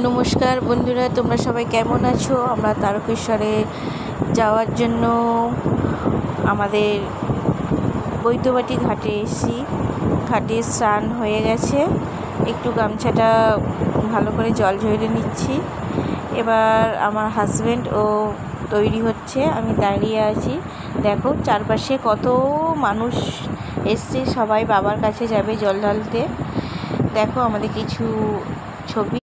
নমস্কার বন্ধুরা, তোমরা সবাই কেমন আছো? আমরা তারকেশ্বরে যাওয়ার জন্য আমাদের বৈদ্যবাটি ঘাটে এসেছি। ঘাটে স্নান হয়ে গেছে, একটু গামছাটা ভালো করে জল ঝরিয়ে নিচ্ছি। এবার আমার হাজব্যান্ড ও তৈরি হচ্ছে, আমি দাঁড়িয়ে আছি। দেখো চারপাশে কত মানুষ এসছে, সবাই বাবার কাছে যাবে জল ঢালতে। দেখো আমাদের কিছু ছবি।